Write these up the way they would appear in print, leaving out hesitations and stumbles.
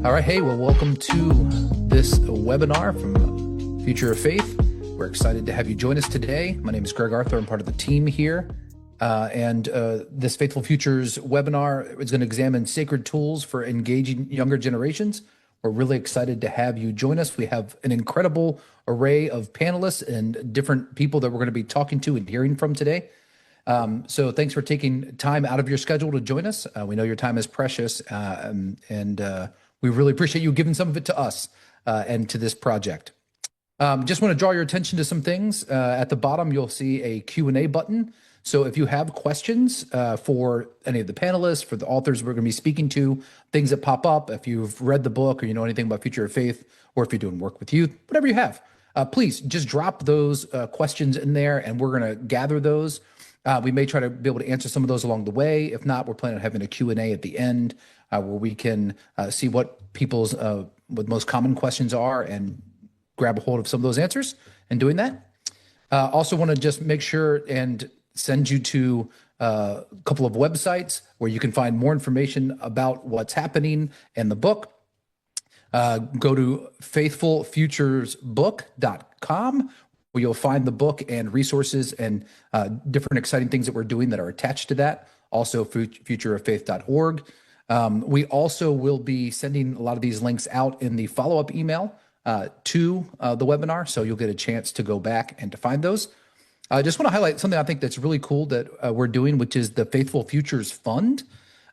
All right. Hey, well, welcome to this webinar from Future of Faith. We're excited to have you join us today. My name is Greg Arthur. I'm part of the team here. This Faithful Futures webinar is going to examine sacred tools for engaging younger generations. We're really excited to have you join us. We have an incredible array of panelists and different people that we're going to be talking to and hearing from today. So thanks for taking time out of your schedule to join us. We know your time is precious, and we really appreciate you giving some of it to us and to this project. Just want to draw your attention to some things. At the bottom, you'll see a Q&A button. So if you have questions for any of the panelists, for the authors we're going to be speaking to, things that pop up, if you've read the book or you know anything about Future of Faith, or if you're doing work with youth, whatever you have, please just drop those questions in there and we're going to gather those. We may try to be able to answer some of those along the way. If not, we're planning on having a Q&A at the end where we can see what people's what most common questions are and grab a hold of some of those answers and doing that. Also want to just make sure and send you to a couple of websites where you can find more information about what's happening in the book. Go to faithfulfuturesbook.com where you'll find the book and resources and different exciting things that we're doing that are attached to that. Also futureoffaith.org. We also will be sending a lot of these links out in the follow-up email to the webinar, so you'll get a chance to go back and to find those. I just want to highlight something I think that's really cool that we're doing, which is the Faithful Futures Fund.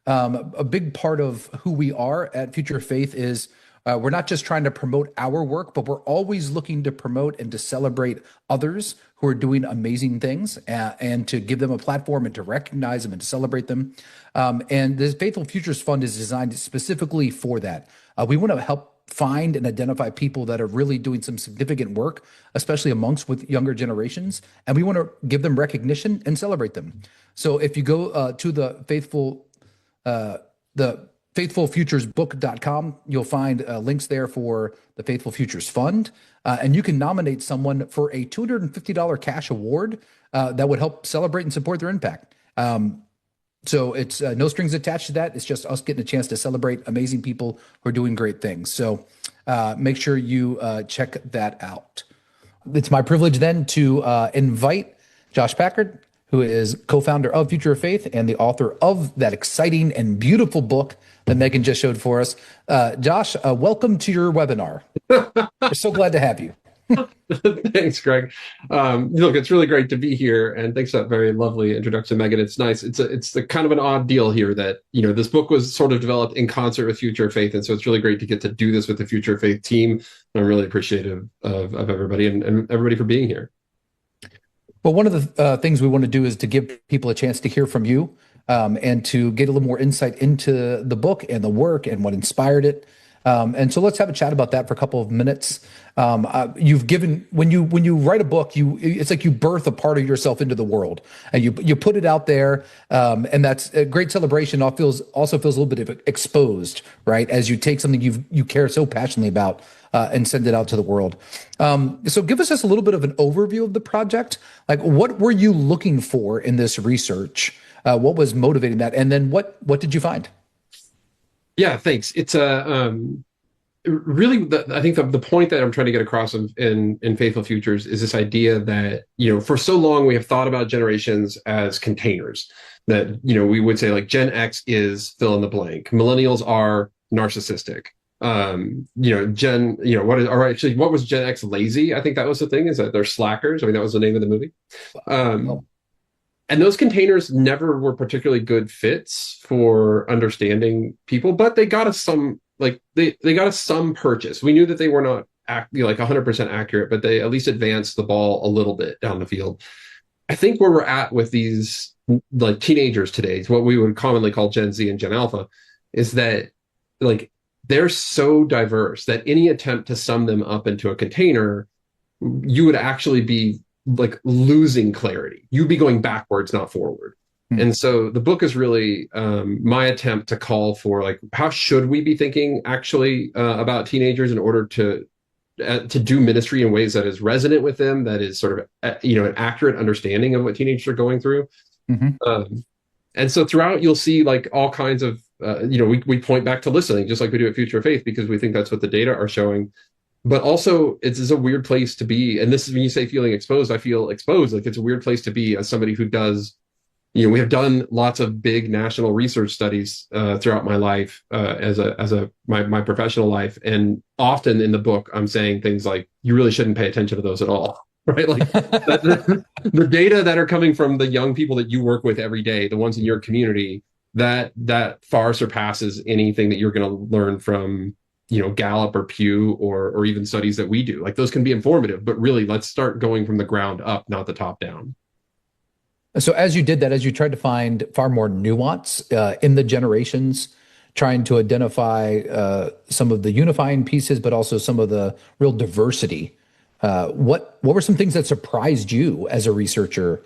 A big part of who we are at Future of Faith is we're not just trying to promote our work, but we're always looking to promote and to celebrate others who are doing amazing things and to give them a platform and to recognize them and to celebrate them. And this Faithful Futures Fund is designed specifically for that. We want to help find and identify people that are really doing some significant work, especially amongst with younger generations, and we want to give them recognition and celebrate them. So if you go to the faithfulfuturesbook.com, you'll find links there for the Faithful Futures Fund, and you can nominate someone for a $250 cash award that would help celebrate and support their impact. So it's no strings attached to that. It's just us getting a chance to celebrate amazing people who are doing great things. So make sure you check that out. It's my privilege then to invite Josh Packard, who is co-founder of Future of Faith and the author of that exciting and beautiful book that Megan just showed for us. Josh, welcome to your webinar. We're so glad to have you. Thanks, Greg. Look, it's really great to be here, and thanks for that very lovely introduction, Megan. It's nice. It's the kind of an odd deal here that this book was sort of developed in concert with Future of Faith, and so it's really great to get to do this with the Future of Faith team. I'm really appreciative of everybody and everybody for being here. Well, one of the things we want to do is to give people a chance to hear from you and to get a little more insight into the book and the work and what inspired it. And so let's have a chat about that for a couple of minutes. You've given, when you write a book, it's like you birth a part of yourself into the world and you put it out there. And that's a great celebration. Also feels a little bit exposed, right? As you take something you care so passionately about, and send it out to the world. So give us just a little bit of an overview of the project. Like, what were you looking for in this research? What was motivating that? And then what did you find? Yeah, thanks. It's really, I think the point that I'm trying to get across in Faithful Futures is this idea that, for so long we have thought about generations as containers, that, we would say like Gen X is fill in the blank. Millennials are narcissistic. What was Gen X lazy? I think that was the thing, is that they're slackers. I mean, that was the name of the movie. And those containers never were particularly good fits for understanding people, but they got us some, they got us some purchase. We knew that they were not 100% accurate, but they at least advanced the ball a little bit down the field. I think where we're at with these like teenagers today, it's what we would commonly call Gen Z and Gen Alpha, is that they're so diverse that any attempt to sum them up into a container, you would actually be losing clarity. You'd be going backwards, not forward. And so the book is really my attempt to call for how should we be thinking actually about teenagers in order to do ministry in ways that is resonant with them, that is sort of an accurate understanding of what teenagers are going through. And so throughout you'll see all kinds of we point back to listening, just like we do at Future of Faith, because we think that's what the data are showing. But also, it's a weird place to be. And this is when you say feeling exposed, I feel exposed. Like, it's a weird place to be as somebody who does, we have done lots of big national research studies throughout my life, my professional life. And often in the book, I'm saying things like, you really shouldn't pay attention to those at all. Right? Like the data that are coming from the young people that you work with every day, the ones in your community, that far surpasses anything that you're going to learn from, Gallup or Pew or even studies that we do. Like, those can be informative, but really, let's start going from the ground up, not the top down. So as you did that, as you tried to find far more nuance in the generations, trying to identify some of the unifying pieces, but also some of the real diversity, what were some things that surprised you as a researcher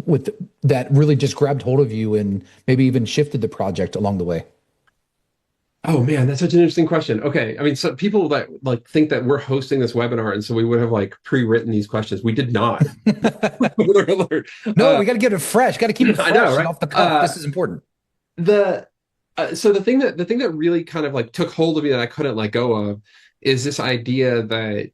with that really just grabbed hold of you and maybe even shifted the project along the way? Oh man, that's such an interesting question. Okay, I mean, so people that think that we're hosting this webinar, and so we would have pre-written these questions. We did not. No, we got to get it fresh. Got to keep it fresh, know, right? And off the cuff. This is important. So the thing that really kind of took hold of me that I couldn't let go of is this idea that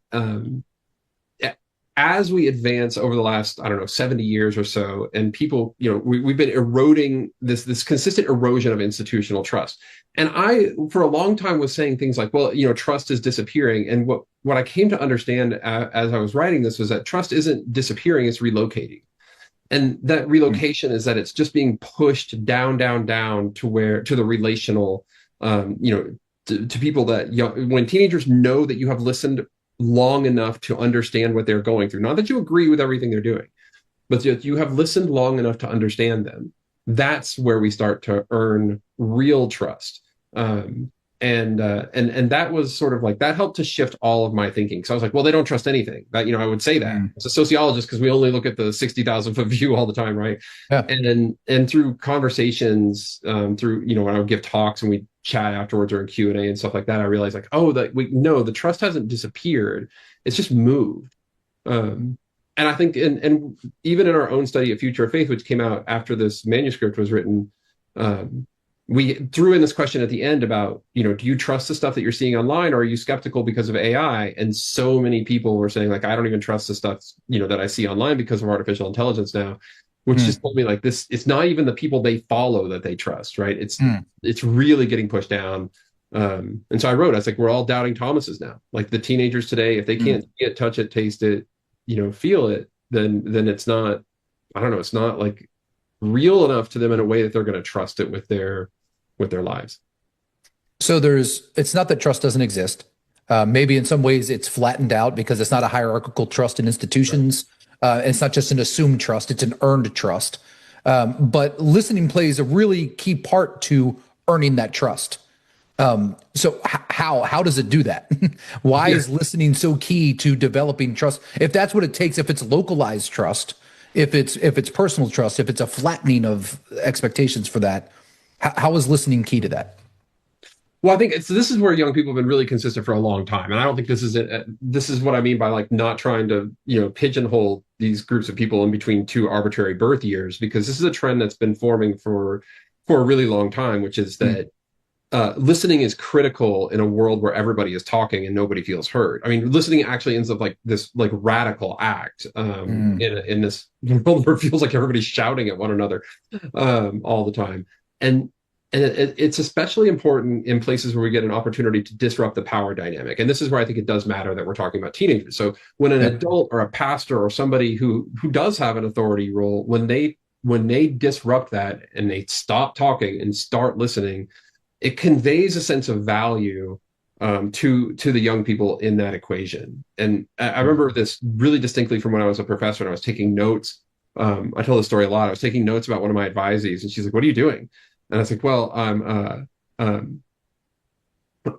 as we advance over the last, 70 years or so, and people, we've been eroding this consistent erosion of institutional trust. And I, for a long time, was saying things like, well, trust is disappearing. And what I came to understand as I was writing this was that trust isn't disappearing, it's relocating. And that relocation is that it's just being pushed down to the relational, to people that when teenagers know that you have listened long enough to understand what they're going through, not that you agree with everything they're doing, but that you have listened long enough to understand them. That's where we start to earn real trust. And that was sort of that helped to shift all of my thinking. So I was like, well, they don't trust anything. That, I would say that as a sociologist, because we only look at the 60,000 foot view all the time, right? Yeah. And through conversations, through, when I would give talks and we chat afterwards or in Q&A and stuff like that, I realized the trust hasn't disappeared. It's just moved. And I think, and even in our own study at Future of Faith, which came out after this manuscript was written, we threw in this question at the end about, do you trust the stuff that you're seeing online, or are you skeptical because of AI? And so many people were saying, I don't even trust the stuff, that I see online because of artificial intelligence now, which just told me this, it's not even the people they follow that they trust, right? It's really getting pushed down. And so I wrote, I was like, we're all doubting Thomases now. The teenagers today, if they can't see it, touch it, taste it, feel it, then it's not, it's not real enough to them in a way that they're going to trust it with their lives. So it's not that trust doesn't exist. Maybe in some ways it's flattened out because it's not a hierarchical trust in institutions. Right. It's not just an assumed trust, it's an earned trust. But listening plays a really key part to earning that trust. So how does it do that? Why is listening so key to developing trust? If that's what it takes, if it's localized trust, if it's personal trust, if it's a flattening of expectations for that, how is listening key to that? Well, I think this is where young people have been really consistent for a long time. And I don't think this is it. This is what I mean by not trying to, pigeonhole these groups of people in between two arbitrary birth years, because this is a trend that's been forming for a really long time, which is that listening is critical in a world where everybody is talking and nobody feels heard. I mean, listening actually ends up this radical act in this world where it feels like everybody's shouting at one another all the time. And it's especially important in places where we get an opportunity to disrupt the power dynamic. And this is where I think it does matter that we're talking about teenagers. So when an adult or a pastor or somebody who does have an authority role, when they disrupt that and they stop talking and start listening, it conveys a sense of value to the young people in that equation. And I remember this really distinctly from when I was a professor and I was taking notes. I tell this story a lot. I was taking notes about one of my advisees, and she's like, "What are you doing?" And I was like, "Well,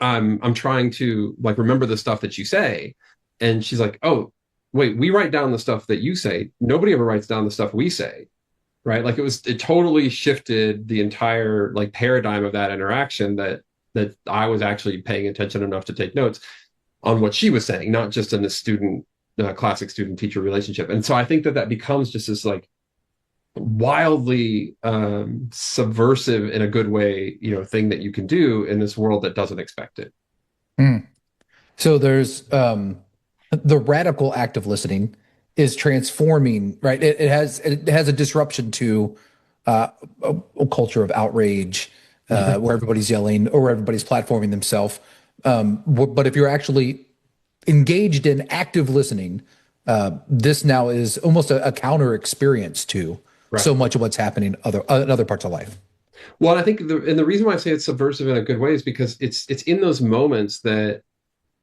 I'm trying to remember the stuff that you say." And she's like, "Oh, wait, we write down the stuff that you say. Nobody ever writes down the stuff we say." Right? It totally shifted the entire paradigm of that interaction, that I was actually paying attention enough to take notes on what she was saying, not just in the classic student teacher relationship. And so I think that becomes just this wildly subversive in a good way, thing that you can do in this world that doesn't expect it. Mm. So there's the radical act of listening is transforming, right? It has a disruption to a culture of outrage, where everybody's yelling or where everybody's platforming themselves. But if you're actually engaged in active listening, this now is almost a counter experience to Right. so much of what's happening in other parts of life. Well, I think the reason why I say it's subversive in a good way is because it's in those moments that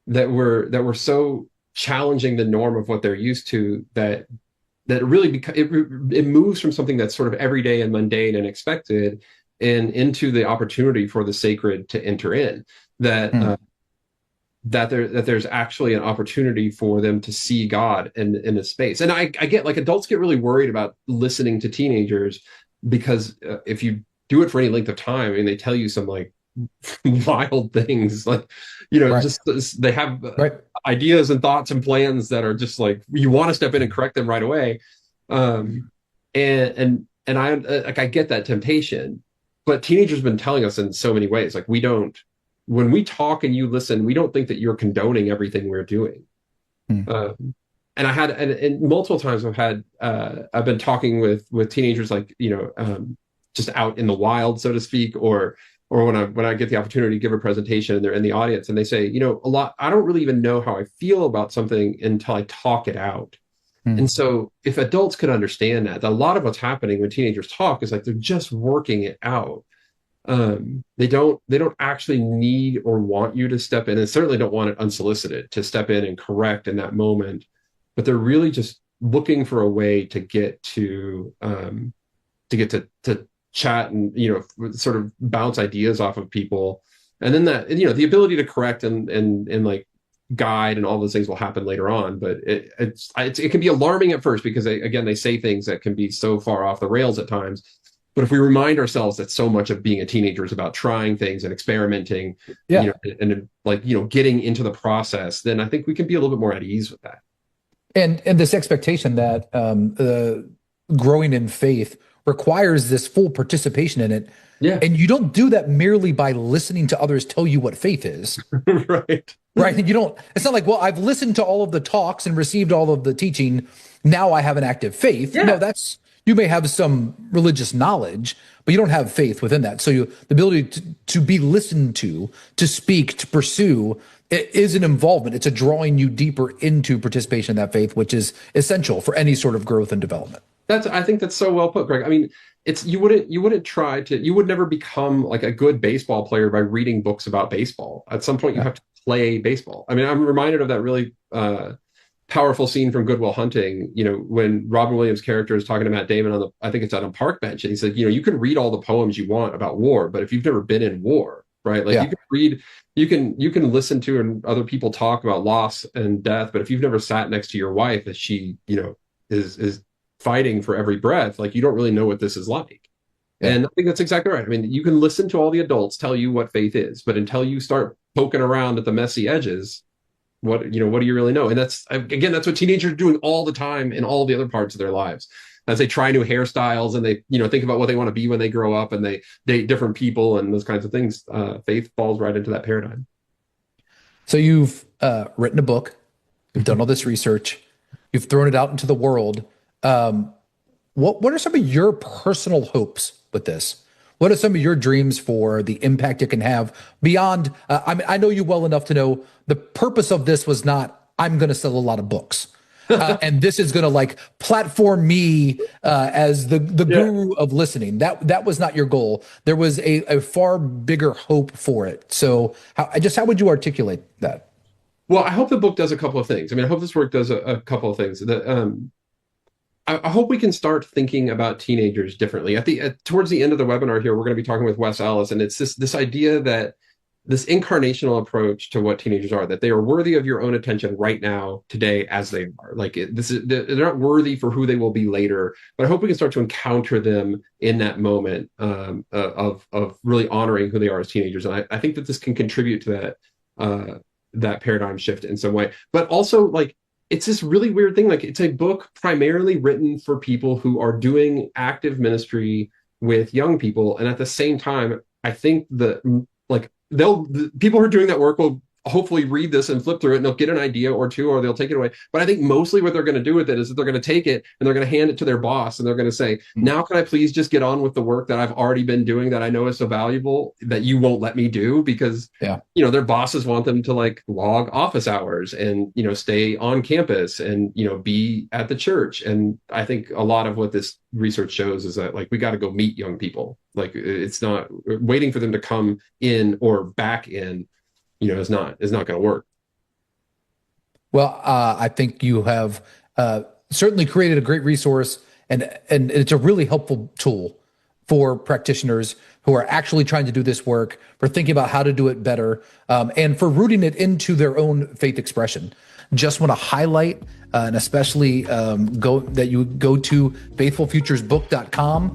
we're so challenging the norm of what they're used to, that really it moves from something that's sort of everyday and mundane and expected, and into the opportunity for the sacred to enter in. That Hmm. there's actually an opportunity for them to see God in this space. And I get, like, adults get really worried about listening to teenagers because if you do it for any length of time, I mean, they tell you some like wild things, like, Right. just they have Right. ideas and thoughts and plans that are just like, you want to step in and correct them right away. And I like, I get that temptation, but teenagers have been telling us in so many ways, like, we don't, when we talk and you listen, we don't think that you're condoning everything we're doing. Hmm. And and multiple times I've been talking with teenagers, like, just out in the wild, so to speak, or when I get the opportunity to give a presentation and they're in the audience and they say, a lot, I don't really even know how I feel about something until I talk it out. Hmm. And so if adults could understand that a lot of what's happening when teenagers talk is like they're just working it out. They don't actually need or want you to step in, and certainly don't want it unsolicited to step in and correct in that moment, but they're really just looking for a way to get to chat and, sort of bounce ideas off of people. And then that, the ability to correct and like guide and all those things will happen later on. But it can be alarming at first because they say things that can be so far off the rails at times. But if we remind ourselves that so much of being a teenager is about trying things and experimenting, Yeah. and like, getting into the process, then I think we can be a little bit more at ease with that. And this expectation that growing in faith requires this full participation in it. Yeah. And you don't do that merely by listening to others tell you what faith is. Right. Right. You don't, it's not like, well, I've listened to all of the talks and received all of the teaching. Now I have an active faith. Yeah. No, you may have some religious knowledge, but you don't have faith within that. So the ability to be listened to speak, to pursue, it is an involvement. It's a drawing you deeper into participation in that faith, which is essential for any sort of growth and development. I think that's so well put, Greg. I mean, you would never become like a good baseball player by reading books about baseball. At some point, you have to play baseball. I mean, I'm reminded of that really powerful scene from Good Will Hunting, when Robin Williams' character is talking to Matt Damon I think it's on a park bench, and he said, you can read all the poems you want about war, but if you've never been in war, right? Like, you can read, you can listen to and other people talk about loss and death, but if you've never sat next to your wife as she, is fighting for every breath, like, you don't really know what this is like. Yeah. And I think that's exactly right. I mean, you can listen to all the adults tell you what faith is, but until you start poking around at the messy edges, what do you really know? And that's what teenagers are doing all the time in all the other parts of their lives, as they try new hairstyles and they, think about what they want to be when they grow up, and they date different people and those kinds of things. Faith falls right into that paradigm. So you've written a book, you've done all this research, you've thrown it out into the world. What are some of your personal hopes with this? What are some of your dreams for the impact it can have beyond? I know you well enough to know the purpose of this was not, I'm going to sell a lot of books. And this is going to like platform me as the guru of listening. That was not your goal. There was a far bigger hope for it. So how would you articulate that? Well, I hope the book does a couple of things. I mean, I hope this work does a couple of things. I hope we can start thinking about teenagers differently. Towards the end of the webinar here, we're going to be talking with Wes Ellis, and it's this idea that this incarnational approach to what teenagers are, that they are worthy of your own attention right now, today, as they are. Like, they're not worthy for who they will be later. But I hope we can start to encounter them in that moment of really honoring who they are as teenagers. And I think that this can contribute to that paradigm shift in some way. But also, like, it's this really weird thing. Like, it's a book primarily written for people who are doing active ministry with young people. And at the same time, I think that like the people who are doing that work will hopefully read this and flip through it, and they'll get an idea or two, or they'll take it away. But I think mostly what they're going to do with it is that they're going to take it and they're going to hand it to their boss, and they're going to say, now can I please just get on with the work that I've already been doing that I know is so valuable that you won't let me do, because their bosses want them to like log office hours and stay on campus and be at the church. And I think a lot of what this research shows is that like we got to go meet young people. Like, it's not waiting for them to come in or back in, is not going to work. Well, I think you have certainly created a great resource, and it's a really helpful tool for practitioners who are actually trying to do this work, for thinking about how to do it better, and for rooting it into their own faith expression. Just want to highlight and especially go to faithfulfuturesbook.com,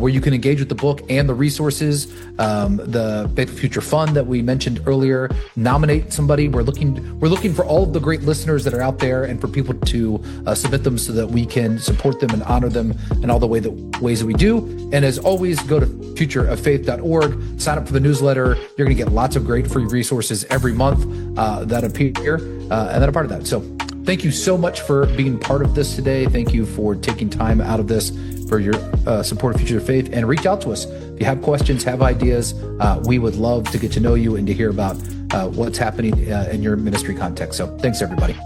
where you can engage with the book and the resources. The Faithful Future Fund that we mentioned earlier, nominate somebody. We're looking for all of the great listeners that are out there, and for people to submit them so that we can support them and honor them in all the ways that we do. And as always, go to futureoffaith.org, sign up for the newsletter. You're going to get lots of great free resources every month that appear and that are part of that. So thank you so much for being part of this today. Thank you for taking time out of this for your support of Future of Faith, and reach out to us. If you have questions, have ideas, we would love to get to know you and to hear about what's happening in your ministry context. So thanks, everybody.